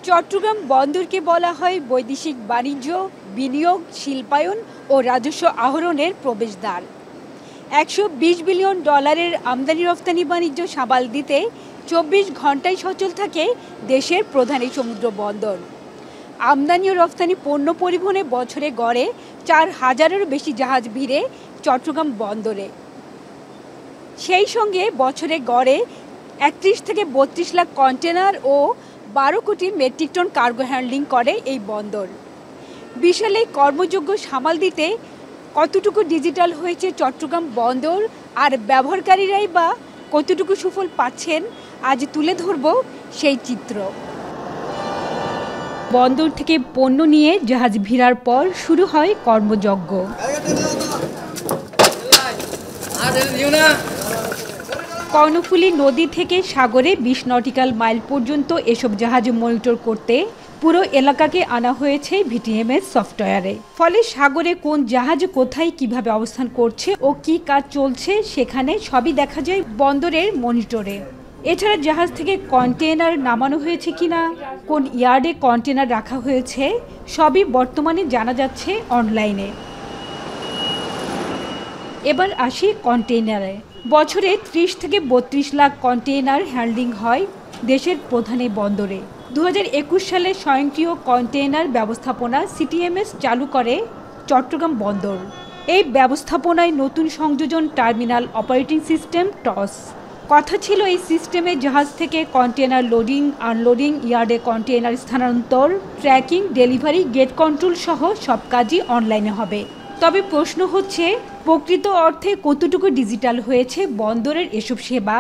চট্টগ্রাম বন্দরকে বলা হয় বৈদেশিক বাণিজ্য, বিনিয়োগ, শিল্পায়ন ও রাজস্ব আহরণের প্রবেশদ্বার। 120 বিলিয়ন ডলারের আমদানি রফতানি বাণিজ্য সামাল দিতে 24 ঘন্টায় সচল থাকে দেশের প্রধান এই সমুদ্র বন্দর। আমদানি ও রফতানি পণ্য পরিবহনে বছরে গড়ে 4000-এরও বেশি জাহাজ ভিড়ে চট্টগ্রাম বন্দরে। সেই সঙ্গে বছরে গড়ে 31 থেকে 32 লাখ কন্টেনার ও 12 কোটি মেট্রিক টন কার্গো হ্যান্ডলিং করে এই বন্দর। বিশাল এই কর্মযোগ্য সামাল দিতে কতটুকু ডিজিটাল হয়েছে চট্টগ্রাম বন্দর, আর ব্যবহারকারীরাই বা কতটুকু সুফল পাচ্ছেন, আজ তুলে ধরব সেই চিত্র। বন্দর থেকে পণ্য নিয়ে জাহাজ ভিড়ার পর শুরু হয় কর্মযজ্ঞ। কর্ণফুলী নদী থেকে সাগরে 20 নটিক্যাল মাইল পর্যন্ত এসব জাহাজ মনিটর করতে পুরো এলাকাকে আনা হয়েছে ভিটিএমএস সফটওয়্যারে। ফলে সাগরে কোন জাহাজ কোথায় কিভাবে অবস্থান করছে ও কি কাজ চলছে সেখানে সবই দেখা যায় বন্দরের মনিটরে। এছাড়া জাহাজ থেকে কন্টেইনার নামানো হয়েছে কিনা, কোন ইয়ার্ডে কন্টেইনার রাখা হয়েছে, সবই বর্তমানে জানা যাচ্ছে অনলাইনে। এবার আসি কন্টেইনারে। বছরে 30 থেকে 32 লাখ কন্টেইনার হ্যান্ডলিং হয় দেশের প্রধান এই বন্দরে। 2021 সালে স্বয়ংক্রিয় কন্টেইনার ব্যবস্থাপনা সিটিএমএস চালু করে চট্টগ্রাম বন্দর। এই ব্যবস্থাপনায় নতুন সংযোজন টার্মিনাল অপারেটিং সিস্টেম টস। কথা ছিল এই সিস্টেমে জাহাজ থেকে কন্টেইনার লোডিং, আনলোডিং, ইয়ার্ডে কন্টেইনার স্থানান্তর, ট্র্যাকিং, ডেলিভারি, গেট কন্ট্রোল সহ সব কাজই অনলাইনে হবে। তবে প্রশ্ন হচ্ছে, প্রকৃত অর্থে কতটুকু ডিজিটাল হয়েছে বন্দরের এসব সেবা?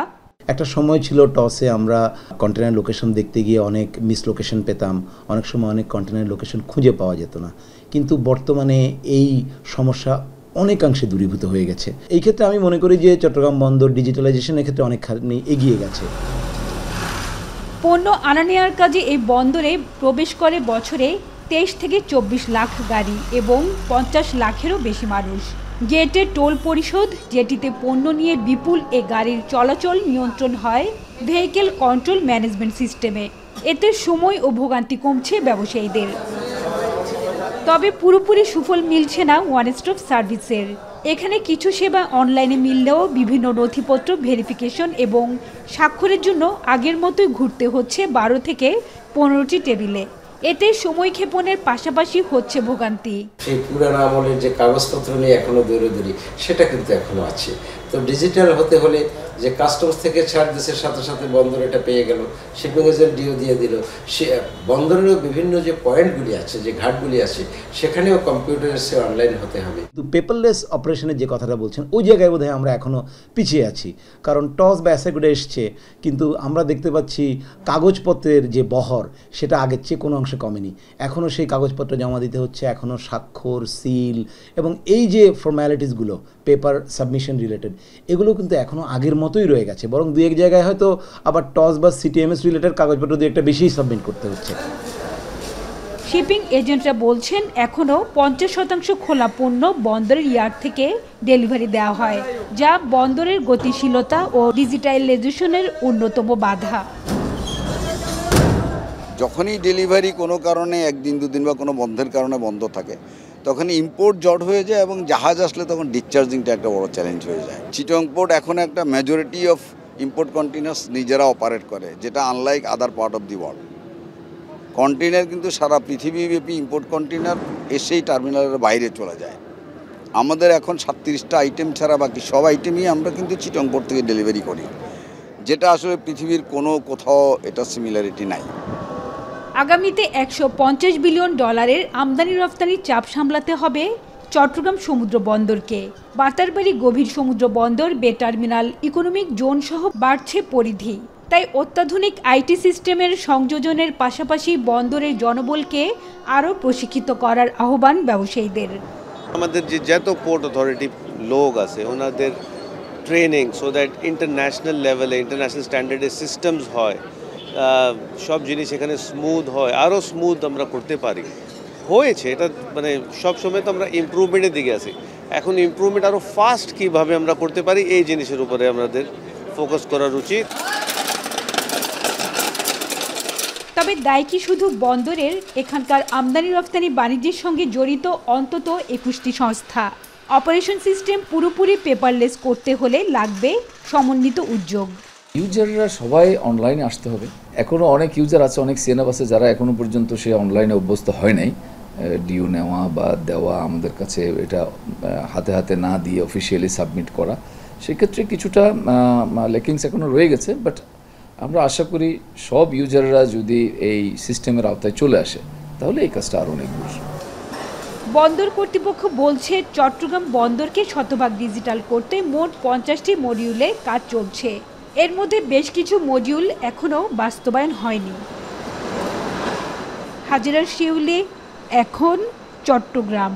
একটা সময় ছিল টসে আমরা কন্টেনার লোকেশন দেখতে গিয়ে অনেক মিস লোকেশন পেতাম, অনেক সময় অনেক কন্টেনার লোকেশন খুঁজে পাওয়া যেত না। কিন্তু বর্তমানে এই সমস্যা অনেকাংশে দূরীভূত হয়ে গেছে। এই ক্ষেত্রে আমি মনে করি যে চট্টগ্রাম বন্দর ডিজিটালাইজেশনের ক্ষেত্রে অনেকখানি এগিয়ে গেছে। পণ্য আনা নেওয়ার কাজে এই বন্দরে প্রবেশ করে বছরে 23 থেকে 24 লাখ গাড়ি এবং 50 লাখেরও বেশি মানুষ। গেটে টোল পরিশোধ, যেটিতে পণ্য নিয়ে বিপুল এ গাড়ির চলাচল নিয়ন্ত্রণ হয় ভেহিকেল কন্ট্রোল ম্যানেজমেন্ট সিস্টেমে। এতে সময় ও ভোগান্তি কমছে ব্যবসায়ীদের। তবে পুরোপুরি সুফল মিলছে না ওয়ান স্টপ সার্ভিসের। এখানে কিছু সেবা অনলাইনে মিললেও বিভিন্ন নথিপত্র ভেরিফিকেশন এবং স্বাক্ষরের জন্য আগের মতোই ঘুরতে হচ্ছে 12 থেকে 15টি টেবিলে। এতে সময় ক্ষেপণের পাশাপাশি হচ্ছে ভোগান্তি। সেই পুরানো আমলের যে কাগজপত্র নিয়ে এখনো দৌড়াদৌড়ি, সেটা কিন্তু এখনো আছে। তো ডিজিটাল হতে হলে যে কাস্টমস থেকে ছাড় দেশের সাথে সাথে বন্দর এটা পেয়ে গেল, শিপিং এজেন্ট ডিও দিয়ে দিল, সে বন্দরেরও বিভিন্ন যে পয়েন্টগুলি আছে, যে ঘাটগুলি আছে, সেখানেও কম্পিউটারের সে অনলাইন হতে হবে। কিন্তু পেপারলেস অপারেশনের যে কথাটা বলছেন, ওই জায়গায় বোধহয় আমরা এখনও পিছিয়ে আছি। কারণ টস বা অ্যাসেগুলো এসছে, কিন্তু আমরা দেখতে পাচ্ছি কাগজপত্রের যে বহর, সেটা আগের চেয়ে কোনো অংশে কমেনি। এখনও সেই কাগজপত্র জমা দিতে হচ্ছে, এখনও স্বাক্ষর, সিল এবং এই যে ফর্ম্যালিটিসগুলো পেপার সাবমিশন রিলেটেড, এগুলো কিন্তু এখনও আগের মতোই রয়ে গেছে। বরং দু এক জায়গায় হয়তো আবার টস বা সিটিএমএস রিলেটেড কাগজপত্র দিয়ে একটা বেশি সাবমিট করতে হচ্ছে। শিপিং এজেন্টরা বলছেন এখনও 50% খোলা পণ্য বন্দরের ইয়ার্ড থেকে ডেলিভারি দেওয়া হয়, যা বন্দরের গতিশীলতা ও ডিজিটালাইজেশনের অন্যতম বাধা। যখনই ডেলিভারি কোনো কারণে একদিন দুদিন বা কোনো বন্ধের কারণে বন্ধ থাকে, তখন ইম্পোর্ট জট হয়ে যায় এবং জাহাজ আসলে তখন ডিসচার্জিংটা একটা বড় চ্যালেঞ্জ হয়ে যায়। চিটং পোর্ট এখন একটা মেজরিটি অফ ইম্পোর্ট কন্টেনার্স নিজেরা অপারেট করে, যেটা unlike other part of the world. Container কিন্তু সারা পৃথিবীব্যাপী ইম্পোর্ট কন্টেনার এসেই টার্মিনালের বাইরে চলে যায়। আমাদের এখন 37টা আইটেম ছাড়া বাকি সব আইটেমই আমরা কিন্তু চিটং পোর্ট থেকে ডেলিভারি করি, যেটা আসলে পৃথিবীর কোথাও এটা সিমিলারিটি নাই। আগামীতে 150 বিলিয়ন ডলারের আমদানি রফতানির চাপ সামলাতে হবে চট্টগ্রাম সমুদ্র বন্দরকে। বাতারবাড়ি গভীর সমুদ্র বন্দর, বে টার্মিনাল, ইকোনমিক জোন সহ বাড়ছে পরিধি। তাই অত্যাধুনিক আইটি সিস্টেমের সংযোজনের পাশাপাশি বন্দরের জনবলকে আরও প্রশিক্ষিত করার আহ্বান ব্যবসায়ীদের। আমাদের যে যত পোর্ট অথরিটি লোক আছে, ওনাদের ট্রেনিং সো দ্যাট ইন্টারন্যাশনাল লেভেলে ইন্টারন্যাশনাল স্ট্যান্ডার্ডের সিস্টেমস হয়, সব জিনিস এখানে স্মুথ হয়, আরও স্মুথ আমরা করতে পারি। হয়েছে এটা, মানে সবসময় তো আমরা ইমপ্রুভমেন্টের দিকে আছি। এখন ইমপ্রুভমেন্ট আরও ফাস্ট কীভাবে আমরা করতে পারি, এই জিনিসের উপরে আমাদের ফোকাস করা উচিত। তবে দায় কি শুধু বন্দরের? এখানকার আমদানি রফতানি বাণিজ্যের সঙ্গে জড়িত অন্তত 21টি সংস্থা। অপারেশন সিস্টেম পুরোপুরি পেপারলেস করতে হলে লাগবে সমন্বিত উদ্যোগ। ইউজাররা সবাই অনলাইনে আসতে হবে। এখনও অনেক ইউজার আছে, অনেক সিএনএফ আছে যারা এখনও পর্যন্ত সে অনলাইনে অভ্যস্ত হয় নাই। ডিউ নেওয়া বা দেওয়া, আমাদের কাছে এটা হাতে হাতে না দিয়ে অফিসিয়ালি সাবমিট করা, সেক্ষেত্রে কিছুটা লেকিংস এখনও রয়ে গেছে। বাট আমরা আশা করি সব ইউজাররা যদি এই সিস্টেমের আওতায় চলে আসে তাহলে এই কাজটা আরও অনেক বেশি। বন্দর কর্তৃপক্ষ বলছে চট্টগ্রাম বন্দরকে শতভাগ ডিজিটাল করতে মোট 50টি মডিউলে কাজ চলছে। এর মধ্যে বেশ কিছু মডিউল এখনও বাস্তবায়ন হয়নি। হাজেরা শিউলি, এখন চট্টগ্রাম।